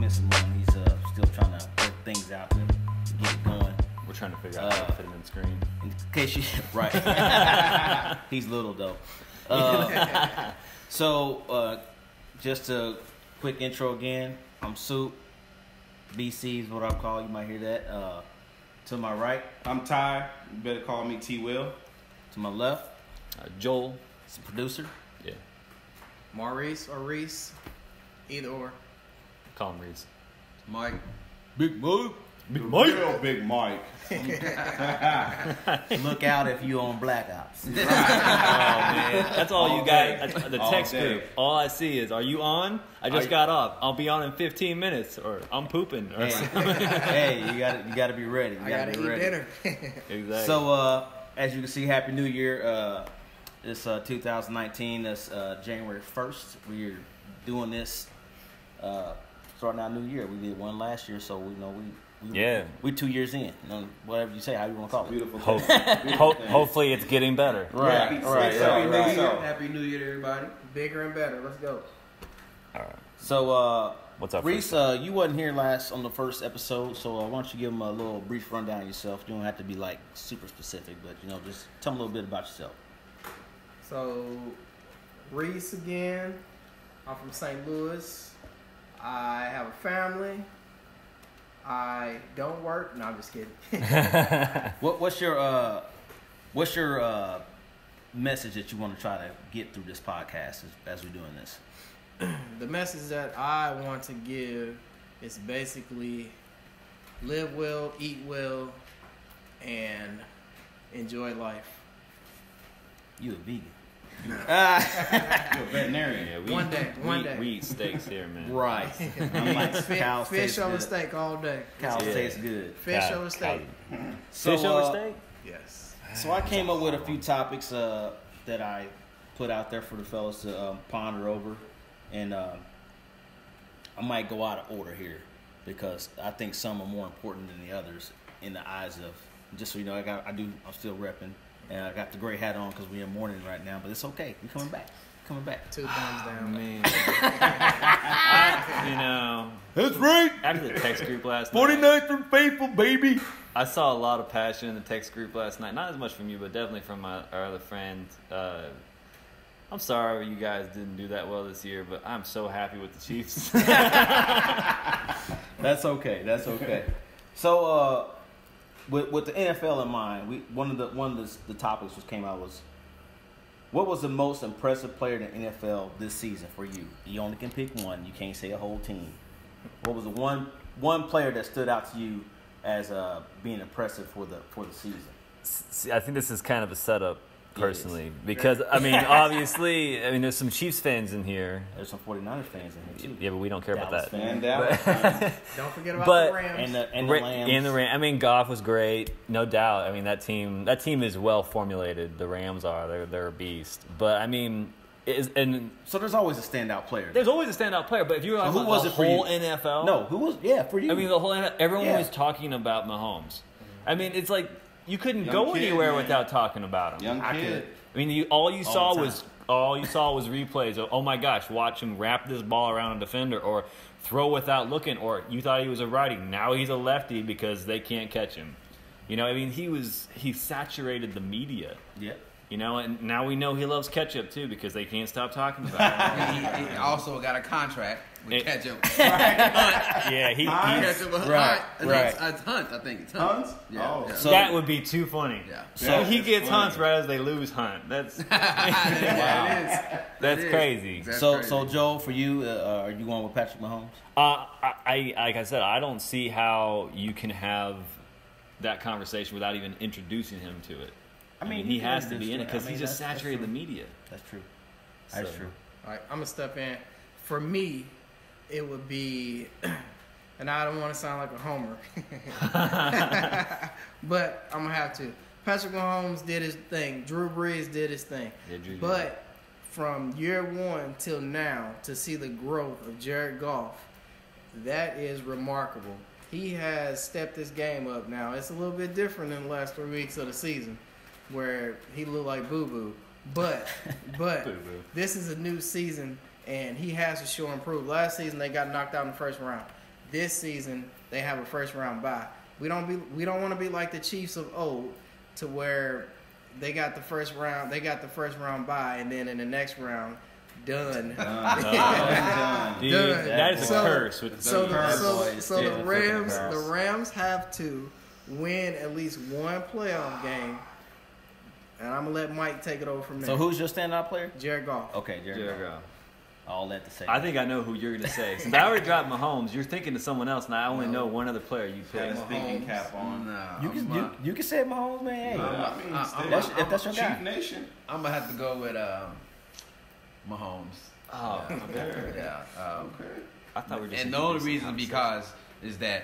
miss him on. He's still trying to work things out to get it going. We're trying to figure out how to fit him in the screen. In case you right, he's little though. So just a quick intro again. I'm Soup. BC is what I call. You might hear that. To my right, I'm Ty. You better call me T. Will. to my left, Joel. is the producer. Yeah. Maurice or Reese, either or. Call him Reese. Mike. Big Mike. Big Real Big Mike. Look out if you on Black Ops. Oh man, that's all you day. got. The All text day. group. All I see is, "Are you on? I just got off. I'll be on in 15 minutes," or "I'm pooping." Or Hey, you got to be ready. I gotta eat dinner. Exactly. So as you can see, Happy New Year. It's 2019. That's January 1st. We're doing this starting our new year. We did one last year, so we we 2 years in. Whatever you say, how you want to call it. Beautiful. Hopefully, it's getting better. Right. Happy New Year to everybody. Bigger and better. Let's go. All right. So What's up, Reese? You wasn't here last on the first episode, so why don't you give them a little brief rundown of yourself? You don't have to be like super specific, but just tell them a little bit about yourself. So, Reese again. I'm from St. Louis. I have a family. I don't work. No, I'm just kidding. What's your message that you want to try to get through this podcast as we're doing this? The message that I want to give is basically live well, eat well, and enjoy life. You a vegan? You're a veterinarian. Yeah, One day. We eat steaks here, man. Right. I'm like, cows Fish taste over good. steak all day. Cows Yeah. taste good. Fish over steak. So, Fish over steak? Yes. So I came up with a few topics that I put out there for the fellas to ponder over, and I might go out of order here because I think some are more important than the others in the eyes of. Just so you know, I'm still repping, and I got the gray hat on because we're in mourning right now, but it's okay. We're coming back. 2 thumbs down. Man. That's right. After the text group last night, 49th from Faithful, baby. I saw a lot of passion in the text group last night. Not as much from you, but definitely from our other friends. I'm sorry you guys didn't do that well this year, but I'm so happy with the Chiefs. That's okay. So, with the NFL in mind, one of the topics which came out was, what was the most impressive player in the NFL this season for you? You only can pick one. You can't say a whole team. What was the one player that stood out to you as being impressive for the season? See, I think this is kind of a setup, personally, because obviously, there's some Chiefs fans in here. There's some 49ers fans in here too. Yeah, but we don't care about that. Stand out. Don't forget about But- the Rams. And the Lambs. And the Rams. Goff was great, no doubt. That team is well formulated. The Rams are. They're a beast. But So there's always a standout player. there's always a standout player. But if you're who was the it for whole you? NFL, No, who was? Yeah, for you. the whole NFL, everyone Yeah. was talking about Mahomes. It's like you couldn't Young go kid, anywhere man. without talking about him. Young kid. All you saw the was replays of, oh my gosh, watch him wrap this ball around a defender, or throw without looking, or you thought he was a righty, now he's a lefty because they can't catch him. He saturated the media. Yep. And now we know he loves ketchup too because they can't stop talking about it. He also got a contract with ketchup. Yeah, Ketchup with Right, Hunt. right. It's Hunt, I think. It's Hunt. Hunt? Yeah. Oh. Yeah. So- that would be too funny. Yeah. So he That's gets funny. Hunt's right as they lose Hunt. That's That that's is. crazy. That's So crazy. Joe, for you, are you going with Patrick Mahomes? I like I said, I don't see how you can have that conversation without even introducing him to it. He has to be in it because he just saturated the media. That's true. That's So- true. All right, I'm going to step in. For me, it would be, and I don't want to sound like a homer, but I'm going to have to. Patrick Mahomes did his thing. Drew Brees did his thing. Yeah, Drew did. But from year one till now, to see the growth of Jared Goff, that is remarkable. He has stepped his game up now. It's a little bit different than the last 3 weeks of the season where he looked like boo-boo. But Boo-boo. this is a new season, and he has to show and prove. Last season, they got knocked out in the first round. this season they have a first round bye. We don't want to be like the Chiefs of old, to where they got the first round bye, and then in the next round, done. Dude, Done. that is a So- curse. So Yeah, the Rams have to win at least one playoff game, and I'm gonna let Mike take it over from there. So who's your standout player? Jared Goff. Okay, Jared. There you Goff. go. All that to say. I think I know who you're going to say. Since I already dropped Mahomes, you're thinking of someone else, and I only know one other player you Got picked. his thinking cap on. you can say Mahomes, man. Hey, I mean, still, if that's your guy. Chief Nation. I'm gonna have to go with Mahomes. Oh, Yeah. Okay. I thought we were just And the only reason because is that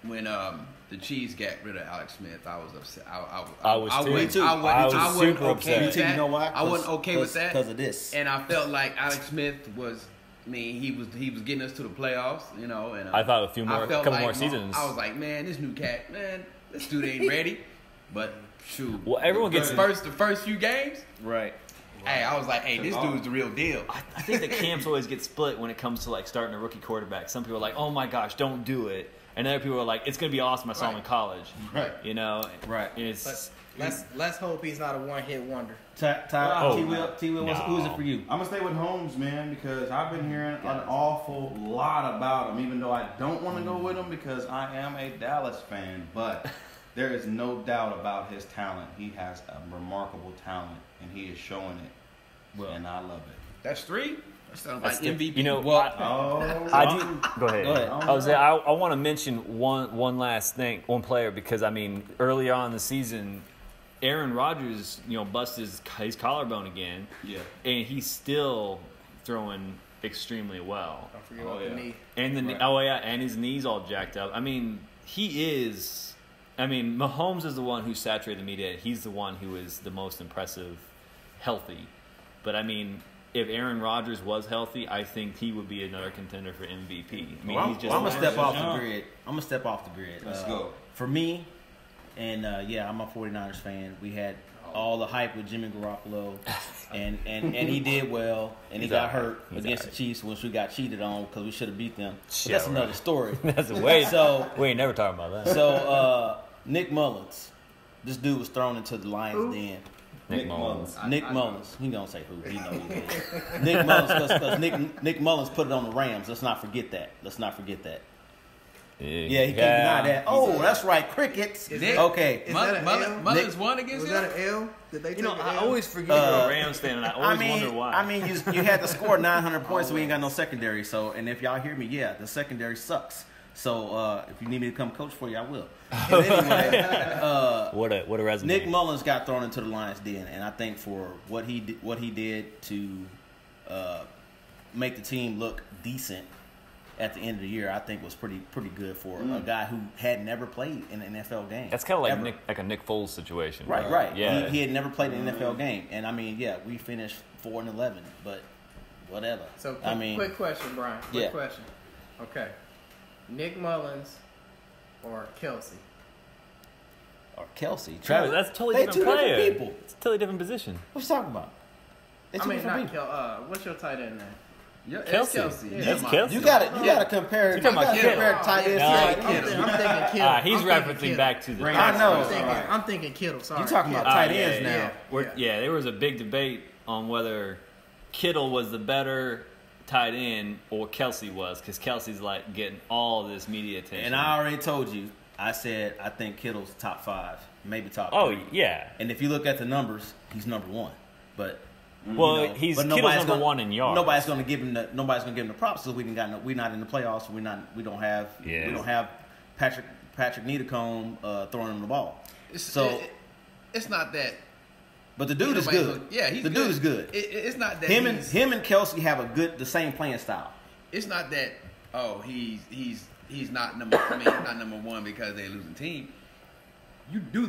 when the Chiefs got rid of Alex Smith, I was upset. I was too. wasn't- Me too. I I was wasn't super okay upset. with Me too. that. You know why? I wasn't okay with that because of this. and I felt like Alex Smith was. I mean, he was getting us to the playoffs, you know. And I thought a felt couple more seasons. I was like, man, this new cat, man, this dude ain't ready. But shoot, Well, everyone gets the first few games. Right. Hey, I was like, hey, this dude's the real deal. I think the camps always get split when it comes to like starting a rookie quarterback. Some people are like, "Oh my gosh, don't do it," and other people are like, "It's gonna be awesome. I saw him in college." Right. You know, Right. It's Let's hope he's not a one-hit wonder. Oh, T. Will, who is it for you? I'm gonna stay with Holmes, man, because I've been hearing an awful lot about him. Even though I don't want to go with him because I am a Dallas fan, but there is no doubt about his talent. He has a remarkable talent, and he is showing it. Well, and I love it. That's three. That sounds that's like the- MVP. You know, Well, I do. Go ahead. Go ahead. I want to mention one last thing, one player, because I mean, early on in the season, Aaron Rodgers, busted his collarbone again, Yeah. and he's still throwing extremely well. Don't forget Oh, about the yeah. knee. And Right. and his knees all jacked up. I mean, he is. I mean, Mahomes is the one who saturated the media. He's the one who is the most impressive, healthy. But I mean, if Aaron Rodgers was healthy, I think he would be another contender for MVP. I mean, Well, he's just. I'm gonna step off the jump. grid. I'm gonna step off the grid. Let's go. For me, and yeah, I'm a 49ers fan. We had all the hype with Jimmy Garoppolo, and he did well, and he He's got all right. hurt He's against all the Chiefs, which we got cheated on because we should have beat them. But Yeah, that's right. another story. That's a way. So- we ain't never talking about that. So Nick Mullins, this dude was thrown into the Lions' den. Nick Mullins. Nick Mullins. He gonna say who? He know who it is. Nick Mullins, because Nick Mullins put it on the Rams. Let's not forget that. Yeah, he can't deny that. Oh, that's right, crickets. Nick- Okay. Is that an L? Mother's won against Was him. that an L? Did they take an I L? always forget you're a Rams fan, and I always wonder why. I mean, you had to score 900 points, so we ain't got no secondary. So, and if y'all hear me, yeah, the secondary sucks. So, if you need me to come coach for you, I will. But anyway, what a resume. Nick Mullins got thrown into the Lions' den, and I think for what he did to make the team look decent at the end of the year, I think was pretty good for a guy who had never played in an NFL game. That's kind of like ever. a Nick Foles situation. Right. Yeah. He had never played an NFL game, and I mean, yeah, we finished 4-11, but whatever. So, I mean, quick question, Brian. Quick Yeah. question. Okay. Nick Mullins or Kelsey? or Kelsey, Travis, that's a totally they different two player. different people. It's a totally different position. What you talking about? They two different not people. what's your tight end name? Yeah, it's Kelsey. Kelsey. Yeah. Yeah, That's my- Kelsey. You gotta compare. You talking about gotta Kittle. compare tight ends. No, to I'm tight thinking ends. Kittle. He's I'm thinking referencing Kittle. back to the. I know. I'm thinking Kittle. Sorry. You talking about Kittle. tight ends now? There was a big debate on whether Kittle was the better tight end or Kelsey was, because Kelsey's like getting all this media attention. And I already told you. I said I think Kittle's top 5, maybe top. Oh 3. yeah. And if you look at the numbers, he's number 1. But Well, but Kittle's nobody's number gonna- 1 in yards. Nobody's going to give him the props because we're not in the playoffs. We don't have Patrick Needecombe throwing him the ball. It's not that. But the dude is nobody good. look- yeah, he's the good. dude is good. It's not that Him he's- and Kelsey have the same playing style. It's not that. Oh, he's not number. I mean, not number 1 because they're losing team. You do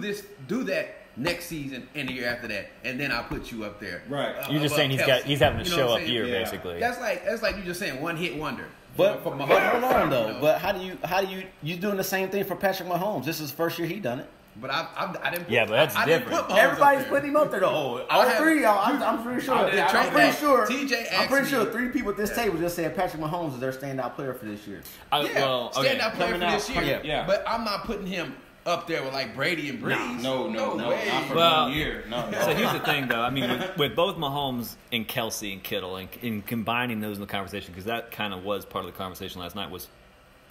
that next season and the year after that, and then I'll put you up there. Right. You're just above saying Kelsey. he's having a You know show what I'm up saying? year Yeah. basically. That's like you just saying one hit wonder. But For Mahomes, hold on though. you know. But how do you doing the same thing for Patrick Mahomes? This is the first year he done it. But I didn't. Put, Yeah, but that's I didn't different. put Mahomes Everybody's up there. putting him up there though. I All have- three of y'all. I'm pretty sure. I I'm pretty sure. TJ I'm pretty asked sure me- 3 people at this table just said Patrick Mahomes is their standout player for this year. Yeah, Well, okay. standout player for Coming this year. yeah. But I'm not putting him up there with like Brady and Breeze. No, way. not for Well, 1 year. No. So here's the thing, though. I mean, with both Mahomes and Kelsey and Kittle, and combining those in the conversation, because that kind of was part of the conversation last night. Was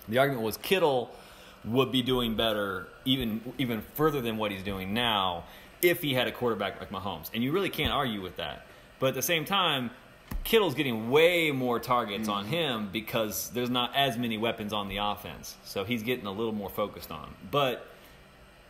the argument was Kittle would be doing better, even further than what he's doing now, if he had a quarterback like Mahomes, and you really can't argue with that. But at the same time, Kittle's getting way more targets on him because there's not as many weapons on the offense, so he's getting a little more focused on. But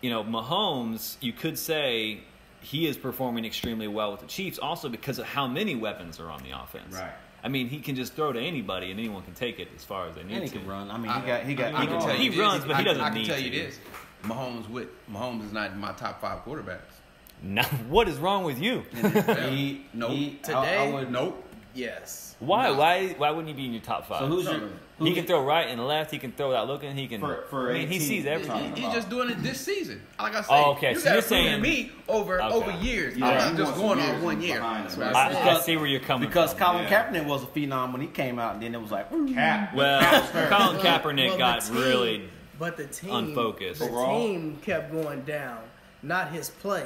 Mahomes, you could say he is performing extremely well with the Chiefs also because of how many weapons are on the offense. Right. I mean, he can just throw to anybody and anyone can take it as far as they need And he to. can run. I mean, I he can got. tell He you this. runs, but he doesn't I can need tell to. you this: Mahomes is not in my top 5 quarterbacks. Now, what is wrong with you? Nope. I would. Nope. Yes. Why? No. Why wouldn't he be in your top 5? So who's No, your? no, no. Who's He can throw right and left. He can throw without looking. He can. For I mean, he 18, sees everything. He's just doing it this season. Like I said, Oh, okay. you So gotta you're prove it to saying- me over Okay. years. Yeah, I'm he not just wants going some on years 1 year. behind That's him. what I I said. see where you're coming Because from. Colin Yeah. Kaepernick was a phenom when he came out, and then it was like, ooh. Cap. Well, Colin Kaepernick Well, got the team- really But the team, unfocused. The Overall? team kept going down, not his play.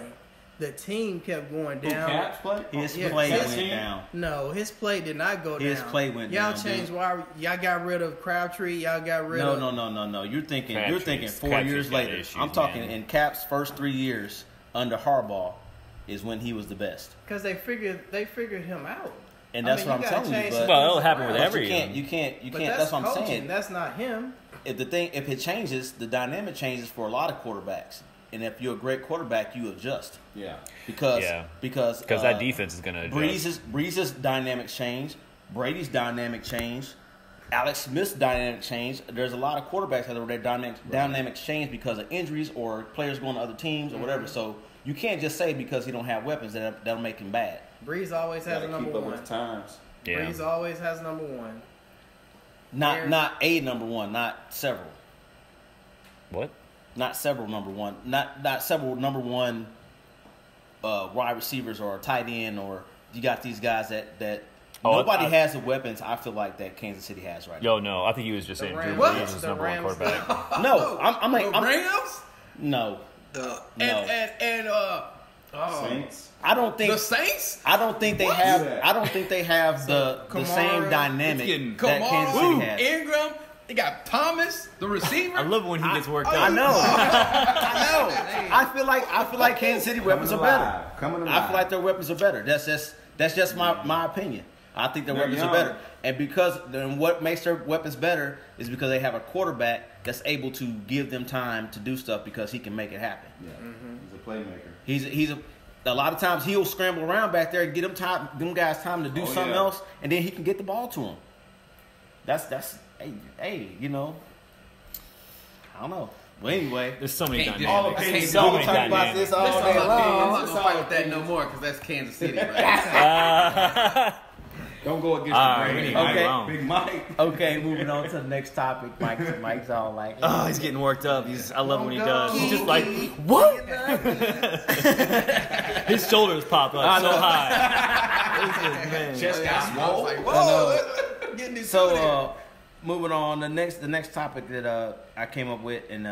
The team kept going Who, down. Caps play? His Yeah, play his went team? down. No, his play did not go down. His play went y'all down, changed dude. why y'all got rid of Crabtree. Y'all got rid of No. You're thinking Crabtree's 4 got years later. issues, I'm talking man. in Cap's first 3 years under Harbaugh is when he was the best. because they figured him out. And that's I mean, what I'm you gotta telling you. change But, some Well, it'll things happen with around. every- you can't. But That's what I'm coaching. saying. That's not him. If it changes, the dynamic changes for a lot of quarterbacks. And if you're a great quarterback, you adjust Yeah. because Yeah. because that defense is going to adjust. Breeze's dynamics change, Brady's dynamic change, Alex Smith's dynamic change. There's a lot of quarterbacks that are their dynamics change because of injuries or players going to other teams or whatever. So you can't just say because he don't have weapons that'll make him bad. Breeze always has a Gotta number keep up one. with the times. Yeah. Breeze always has number one. Aaron- Not a number one, not several. What? Not several number one, not several number one wide receivers or a tight end, or you got these guys that nobody has the weapons. I feel like that Kansas City has right Yo, no. I think he was just saying Drew Rams- Brees is the number one Rams- quarterback. now. No, I'm like The Rams no. and Saints. I don't think the Saints. I don't think they What? have. Yeah. I don't think they have the Kamara, same dynamic it's getting- that Kansas City Kamara, has. Ingram. They got Thomas, the receiver. I love it when he gets worked I up. know. I feel like Kansas City weapons are better. Coming alive. I feel like their weapons are better. That's just my opinion. I think their They're weapons young. are better. And because then what makes their weapons better is because they have a quarterback that's able to give them time to do stuff because he can make it happen. Yeah. He's a playmaker. He's a lot of times he'll scramble around back there and get them guys time to do something yeah. else, and then he can get the ball to them. That's hey, I don't know. Well, anyway, There's so many Can't dynamics. just- okay, can't so do we'll it. talk about this all Listen, day I'm long. not gonna fight with that no more because that's Kansas City. Right? Don't go against All the right, Brady. okay. Mike. Big Mike. Okay, moving on to the next topic. Mike's all like, Oh, he's getting worked up. I love when he does. He's just like, what? his shoulders pop up so high. This is, man. Chest got I was swole. like, whoa, getting into it. So moving on, the next topic that I came up with, and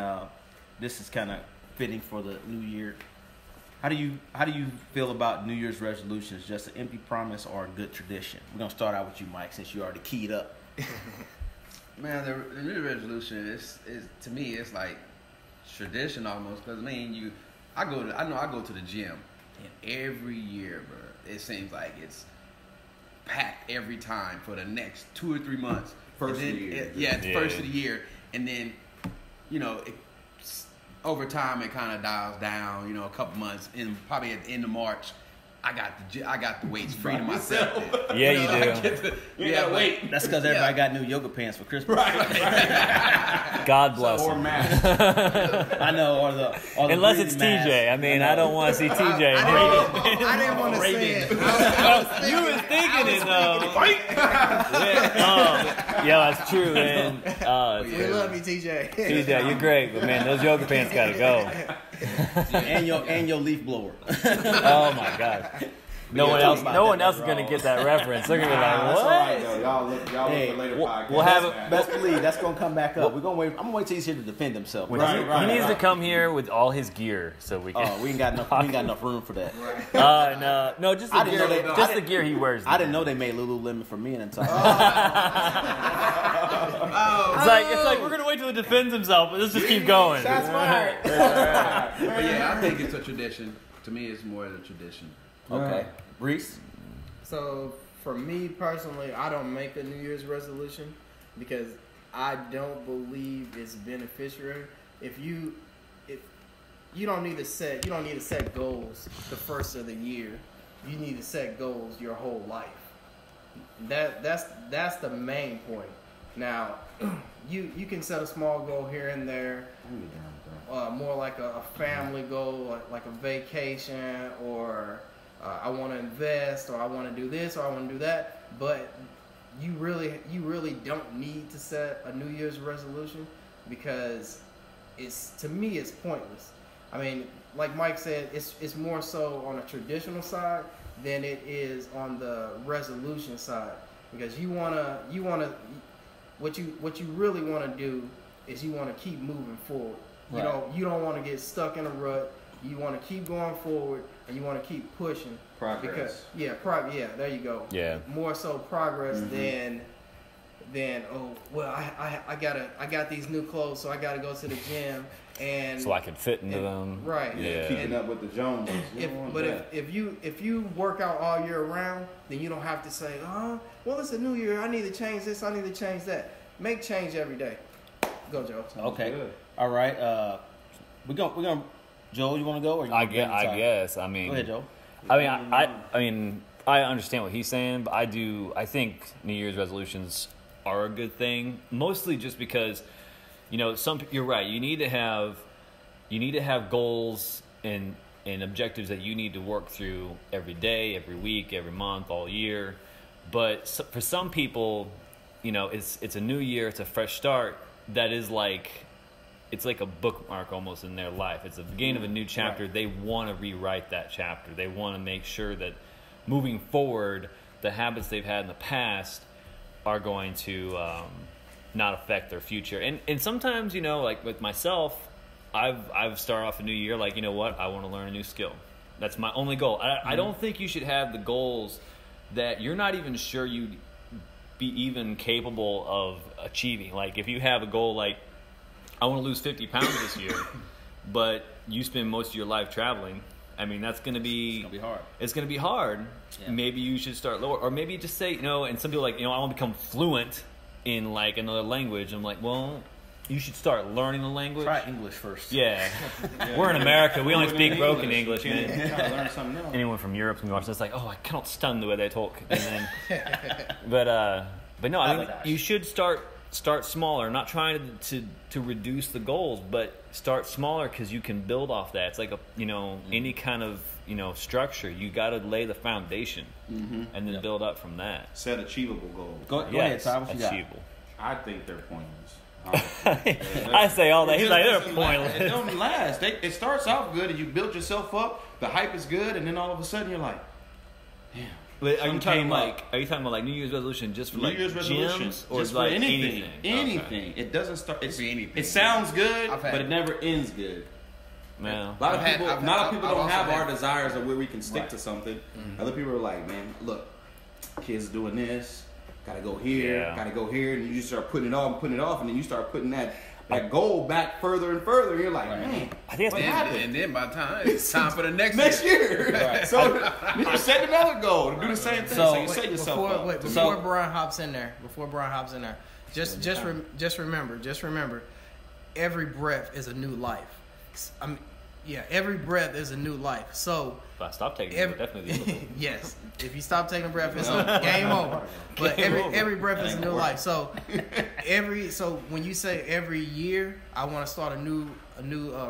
this is kind of fitting for the new year. How do you feel about New Year's resolutions? Just an empty promise or a good tradition? We're gonna start out with you, Mike, since you already keyed up. Man, the New Year's resolution is to me it's like tradition almost because I go to the gym and every year, bro, it seems like it's packed every time for the next 2 or 3 months. First And of then the year. it's first of the year, and then over time it kind of dials down. A couple months, and probably at the end of March, I got the weights free to myself. Yeah, you do. I get to- You gotta wait. That's because everybody got new yoga pants for Christmas. God bless Or him. mask. I know, or the Unless it's breathing mask. TJ. I mean, I don't want to see TJ. I didn't want to say it. I was You was thinking it though. Yeah, that's true, man. We love you, TJ. TJ, you're great, but man, those yoga pants gotta go. and your leaf blower. Oh my god. No one else is gonna get that reference. They're gonna be like, That's "What?" all right, though. Y'all look for later podcast. we'll have it. Best believe that's gonna come back up. We're gonna wait. I'm gonna wait till he's here to defend himself. He needs to come here with all his gear so we can. Oh, we ain't got enough room for that. No, just the gear. The gear he wears. I didn't know they made Lululemon for men until. It's like we're gonna wait till he defends himself, but let's just keep going. Shots fired. But yeah, I think it's a tradition. To me, it's more of a tradition. Okay, Reese. So for me personally, I don't make a New Year's resolution because I don't believe it's beneficial. If you don't need to set goals the first of the year. You need to set goals your whole life. That's the main point. Now, you can set a small goal here and there, more like a family goal, like a vacation, or I want to invest, or I want to do this, or I want to do that. But you really don't need to set a New Year's resolution because to me it's pointless. I mean, like Mike said, it's more so on a traditional side than it is on the resolution side, because what you really want to do is you want to keep moving forward. Right. You don't want to get stuck in a rut. You want to keep going forward, and you want to keep pushing. Progress. Because, there you go. Yeah. More so progress than I got these new clothes, so I gotta go to the gym and so I can fit into them. Right. Yeah. Keeping up with the Joneses. If you work out all year round, then you don't have to say, well, it's a new year, I need to change this, I need to change that. Make change every day. Go, Joe. Okay. Good. All right. We're gonna. Joe, you want to go? Or you I wanna bring the top? guess. I mean, Go ahead, Joe. I mean, I understand what he's saying, but I think New Year's resolutions are a good thing, mostly just because, you're right. You need to have goals and objectives that you need to work through every day, every week, every month, all year. But for some people, it's a new year, it's a fresh start. That is it's like a bookmark almost in their life. It's the beginning of a new chapter. Right. They want to rewrite that chapter. They want to make sure that moving forward, the habits they've had in the past are going to not affect their future. And sometimes, like with myself, I've started off a new year like, I want to learn a new skill. That's my only goal. I don't think you should have the goals that you're not even sure you'd be even capable of achieving. Like if you have a goal like, I want to lose 50 pounds this year, but you spend most of your life traveling. I mean, it's going to be hard. It's going to be hard. Yeah. Maybe you should start lower, or maybe just say, and some people I want to become fluent in like another language. I'm like, well, you should start learning the language. Try English first. Yeah. We're in America. We only speak broken English, man. Learn something else. Anyone from Europe can watch this like, I cannot stand the way they talk. And then, but no, I think you should start smaller. Not trying to reduce the goals, but start smaller because you can build off that. It's like any kind of structure. You got to lay the foundation and then build up from that. Set achievable goals. Go ahead, Ty. What you got? Achievable. I think they're pointless. I say all that. He's like, they're pointless. It don't last. It starts off good and you build yourself up. The hype is good, and then all of a sudden you're like, damn. But are you talking about like New Year's resolution just for New Year's resolution, gyms or just like for anything? anything? Okay. It doesn't start. It's anything. It sounds good, I've had but it never ends good. No. A lot of people don't also have had- our desires of where we can stick Right. to something. Other people are like, man, look, kids doing this, gotta go here, Yeah. gotta go here, and you just start putting it off, and then you start putting that goal back further and further, and you're like, man, I think what that's happened? And then by the time it's time for the next Next year. year. So you set another goal to do the same thing. So you set yourself up. Before Brian hops in there, just remember, every breath is a new life. Every breath is a new life. So if I stop taking it, definitely. yes, if you stop taking a breath, it's game over. But every breath is a new life. So so when you say every year, I want to start a new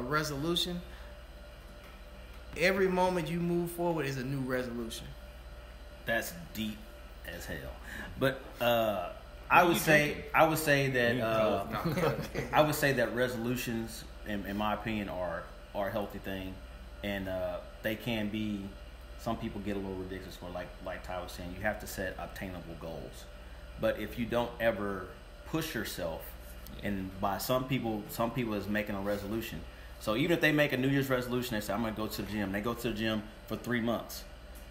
resolution. Every moment you move forward is a new resolution. That's deep as hell. But I What are would you say drinking? I would say that No. I would say that resolutions, in my opinion, are a healthy thing, and they can be. Some people get a little ridiculous for like Ty was saying. You have to set obtainable goals, but if you don't ever push yourself, and by some people is making a resolution. So even if they make a New Year's resolution, they say I'm going to go to the gym. They go to the gym for 3 months.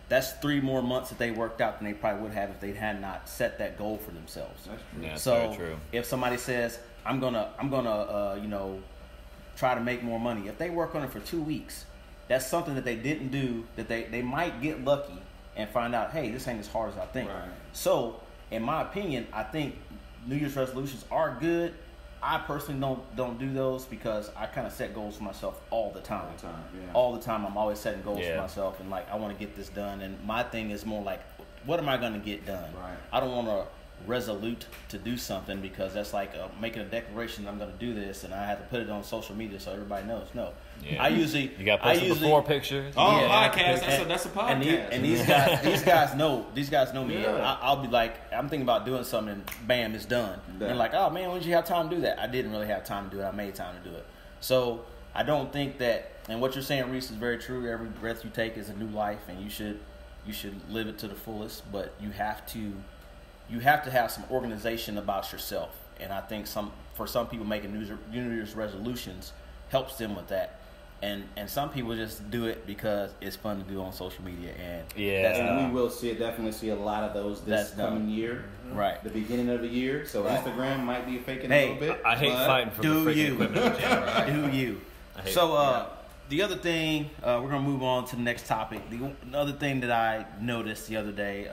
That's 3 more months that they worked out than they probably would have if they had not set that goal for themselves. That's true. Yeah, that's So very true. if somebody says I'm gonna try to make more money, if they work on it for 2 weeks, that's something that they didn't do, that they might get lucky and find out, hey, this ain't as hard as I think. Right. So in my opinion, I think New Year's resolutions are good. I personally don't do those because I kind of set goals for myself all the time. All the time, I'm always setting goals for myself, and like I want to get this done. And my thing is more like, what am I going to get done? Right. I don't want to resolute to do something because that's like making a declaration that I'm going to do this, and I have to put it on social media so everybody knows. No, Yeah. I usually You got to post the before pictures. Oh, Yeah. podcast. That's a podcast. and these guys know me. Yeah. I'll be like, I'm thinking about doing something, and bam, it's done. Yeah. And like, oh man, when did you have time to do that? I didn't really have time to do it. I made time to do it. So I don't think that. And what you're saying, Reese, is very true. Every breath you take is a new life, and you should live it to the fullest. But you have to have some organization about yourself. And I think for some people making New Year's resolutions helps them with that. And some people just do it because it's fun to do on social media. And that's And dumb. we will definitely see a lot of those this That's dumb. coming year. Right. The beginning of the year. So Right. Instagram might be faking Hey, a little bit. I hate but fighting for the do freaking you. equipment in the gym. Right? Do you? I hate So the other thing, we're gonna move on to the next topic. The other thing that I noticed the other day,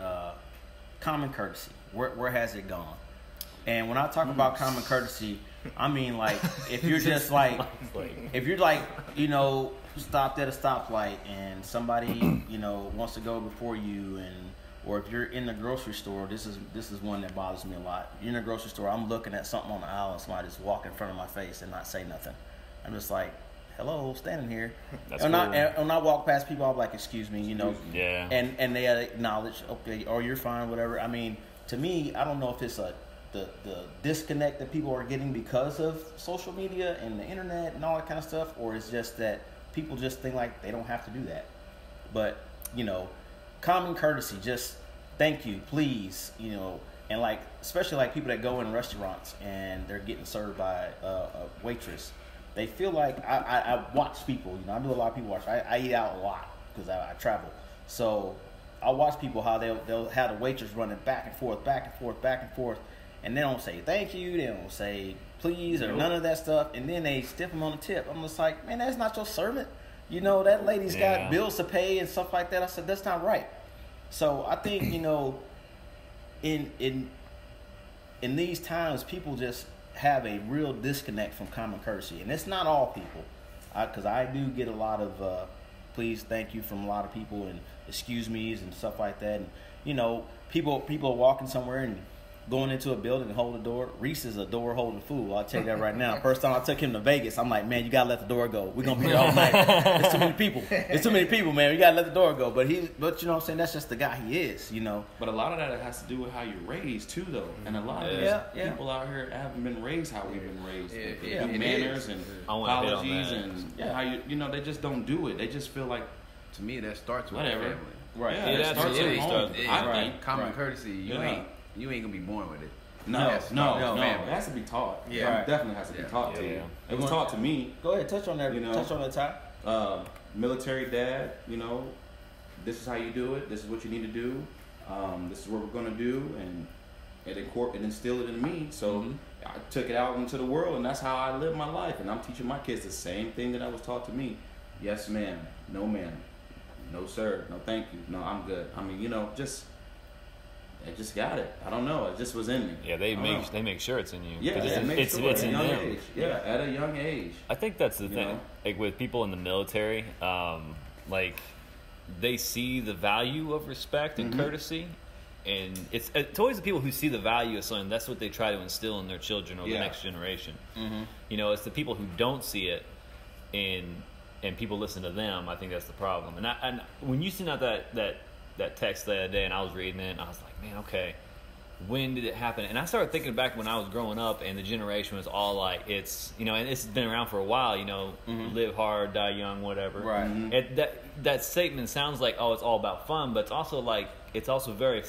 common courtesy. Where has it gone? And when I talk about common courtesy, I mean like if you're just like if you're like stopped at a stoplight and somebody wants to go before you, or if you're in the grocery store, this is one that bothers me a lot. You're in the grocery store, I'm looking at something on the aisle and somebody just walk in front of my face and not say nothing. I'm just like, hello, standing here. That's and cool. when I walk past people, I'm like, excuse me, Yeah. and they acknowledge, okay, or you're fine, whatever. I mean, to me, I don't know if it's the disconnect that people are getting because of social media and the internet and all that kind of stuff, or it's just that people just think like they don't have to do that. But common courtesy, just thank you, please, and like especially like people that go in restaurants and they're getting served by a waitress. They feel like I watch people. I do a lot of people watch. I eat out a lot because I travel. So I watch people how they'll have the waitress running back and forth, and they don't say thank you. They don't say please or none of that stuff. And then they stiff them on the tip. I'm just like, man, that's not your servant. That lady's got bills to pay and stuff like that. I said that's not right. So I think in these times, people just have a real disconnect from common courtesy, and it's not all people, because I do get a lot of please, thank you from a lot of people, and excuse me's and stuff like that. And people are walking somewhere and going into a building and hold the door. Reese is a door holding fool. I'll tell you that right now. First time I took him to Vegas, I'm like, man, you gotta let the door go. We're gonna be here all night. There's too many people. There's too many people, man. You gotta let the door go. But you know what I'm saying? That's just the guy he is. But a lot of that has to do with how you're raised too, though. And a lot of people out here haven't been raised how we've been raised. Yeah, Manners and I wanna hit on apologies that. and how they just don't do it. They just feel like To me, that starts with whatever. the family. Right. Yeah, It it starts absolutely at home. starts with- I Right. think. Common Right. courtesy, you Yeah. ain't gonna be born with it. No, Yes, no, family. it has to be taught. Yeah. It definitely has to be taught to Yeah. you. It was taught to me. Go ahead, touch on that. You know, touch on that, Ty. Military dad, this is how you do it. This is what you need to do. This is what we're gonna do, and it instilled it in me. So I took it out into the world, and that's how I live my life. And I'm teaching my kids the same thing that I was taught to me. Yes, ma'am. No, ma'am. No, sir. No, thank you. No, I'm good. I mean, I just got it. I don't know. It just was in me. Yeah, they make sure it's in you. Yeah, 'Cause it makes sure it's at a in young them. age. Yeah, at a young age. I think that's the You thing. know? Like with people in the military, like they see the value of respect and courtesy, and it's always the people who see the value of something. That's what they try to instill in their children or the next generation. It's the people who don't see it, and people listen to them. I think that's the problem. And when you sent out that text the other day, and I was reading it, and I was like, man, okay. when did it happen? And I started thinking back when I was growing up, and the generation was all like, it's, you know, and it's been around for a while, you know, live hard, die young, whatever. Right. That statement sounds like, oh, it's all about fun, but it's also like, it's also very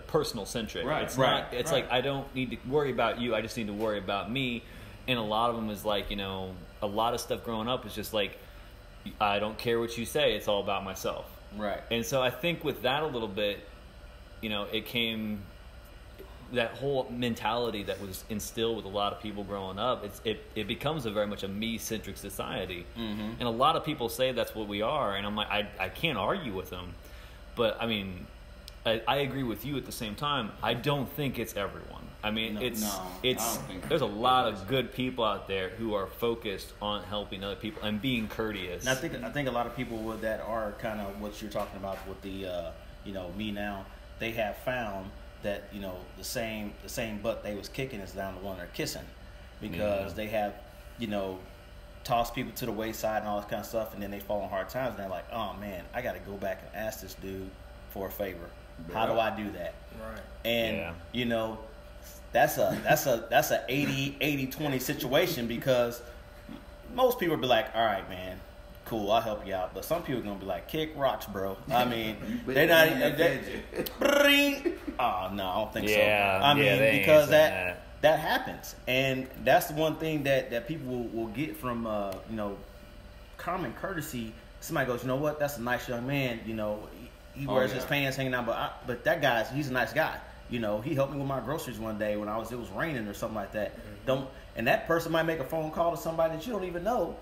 personal centric. Right. It's Right. not. It's like, I don't need to worry about you. I just need to worry about me. And a lot of them is like, you know, a lot of stuff growing up is just like, I don't care what you say. It's all about myself. Right. And so I think with that a little bit, you know, it came, that whole mentality that was instilled with a lot of people growing up, it becomes a very much a me-centric society. And a lot of people say that's what we are, and I'm like, I can't argue with them. But, I mean, I agree with you at the same time. I don't think it's everyone. I mean, I don't think there's a lot of good people out there who are focused on helping other people and being courteous. And I think a lot of people with that are kind of what you're talking about with the you know, me now. They have found that, you know, the same butt they was kicking is down the one they're kissing, because they have, you know, tossed people to the wayside and all this kind of stuff, and then they fall on hard times and they're like, oh man, I got to go back and ask this dude for a favor. How do I do that? Right. And you know, that's a 80-20 situation, because most people be like, all right, man, cool, I'll help you out. But some people are gonna be like, kick rocks, bro. I mean, they're not. Oh no, I don't think so. I mean, because that happens, and that's the one thing that people will get from you know, common courtesy. Somebody goes, you know what? That's a nice young man. You know, he wears his pants hanging out, but that guy's, he's a nice guy. You know, he helped me with my groceries one day when it was raining or something like that. And that person might make a phone call to somebody that you don't even know.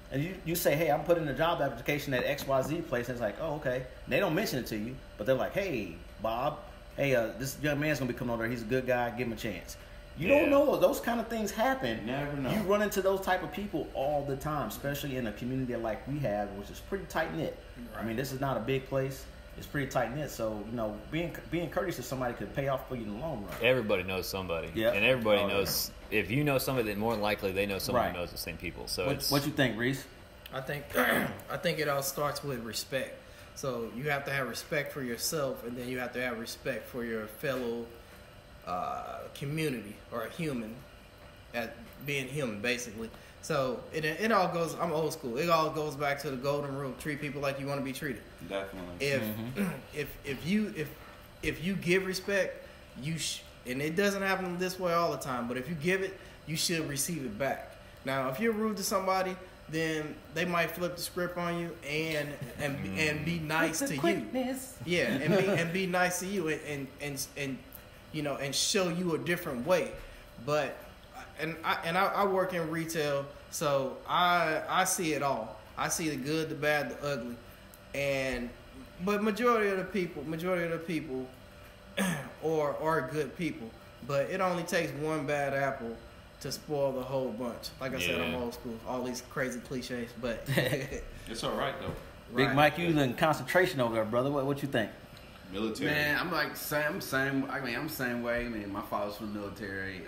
And you say, hey, I'm putting a job application at XYZ place. And it's like, oh, okay. And they don't mention it to you, but they're like, hey, Bob, hey, this young man's going to be coming over there. He's a good guy. Give him a chance. You don't know. Those kind of things happen. Never know. You run into those type of people all the time, especially in a community like we have, which is pretty tight-knit. Right. I mean, this is not a big place. It's pretty tight-knit. So, you know, being courteous to somebody could pay off for you in the long run. Everybody knows somebody. Yeah. And everybody knows, if you know somebody, then more than likely they know someone who knows the same people. So what you think, Reese? I think it all starts with respect. So you have to have respect for yourself, and then you have to have respect for your fellow community or a human, at being human, basically. So it all goes. I'm old school. It all goes back to the golden rule: treat people like you want to be treated. Definitely. If you give respect, and it doesn't happen this way all the time, but if you give it, you should receive it back. Now, if you're rude to somebody, then they might flip the script on you and be nice to you. Yeah, and be nice to you and you know, and show you a different way. But I work in retail, so I see it all. I see the good, the bad, the ugly, but majority of the people are good people. But it only takes one bad apple to spoil the whole bunch. Like I said, I'm old school. All these crazy cliches, but It's all right though. Big Mike, you in concentration over there, brother. What you think? Military. Man, I'm like same. I'm the same way. I mean, my father's from the military,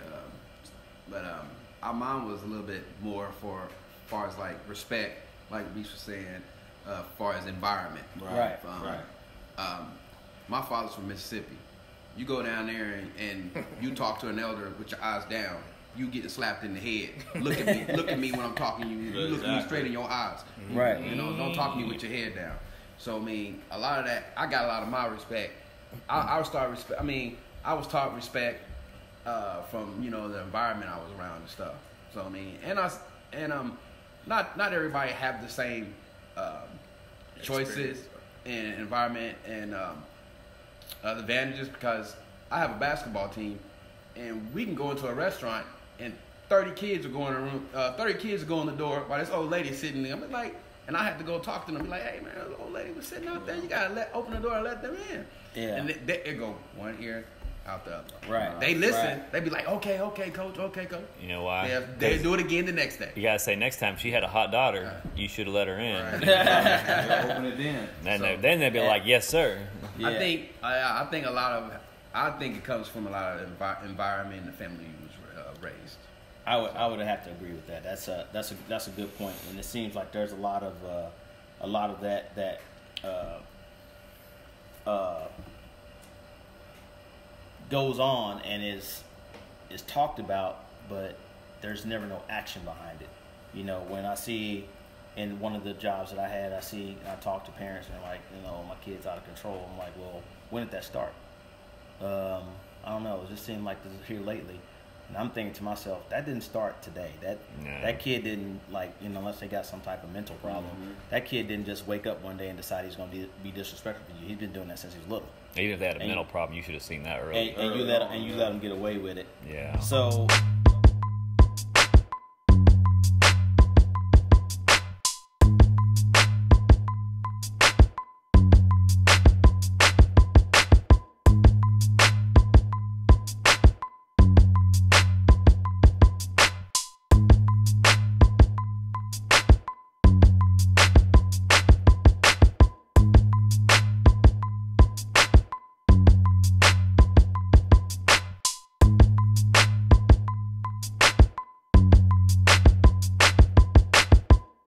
but our mom was a little bit more for as far as like respect, like Reese was saying, as far as environment. Right. My father's from Mississippi. You go down there and you talk to an elder with your eyes down, you get slapped in the head. Look at me when I'm talking to you. You look at me straight in your eyes. Right. You know, don't talk to me with your head down. So I mean, a lot of that, I got a lot of my respect. I was taught respect from, you know, the environment I was around and stuff. So I mean, not everybody have the same choices and environment and advantages, because I have a basketball team and we can go into a restaurant and 30 kids will go in the room, 30 kids will go in the door while this old lady sitting there. I'm like, and I had to go talk to them, be like, hey man, the old lady was sitting out there, you gotta open the door and let them in. Yeah. And they go one ear out the other. Right. They listen. Right. They be like, okay, coach. You know why? They do it again the next day. You gotta say, next time she had a hot daughter, you should have let her in. Right. Open it then. Then they'd be like, yes, sir. Yeah. I think it comes from a lot of environment and the family you was raised. I would have to agree with that. That's a good point, and it seems like there's a lot of goes on and is talked about, but there's never no action behind it. You know, when I see in one of the jobs that I talk to parents and they're like, you know, my kid's out of control. I'm like, well, when did that start? I don't know. It just seemed like this is here lately. And I'm thinking to myself, that didn't start today. That kid didn't, like, you know, unless they got some type of mental problem. Mm-hmm. That kid didn't just wake up one day and decide he's going to be disrespectful to you. He's been doing that since he was little. Even if they had a mental problem, you should have seen that early. And you let him get away with it. Yeah. So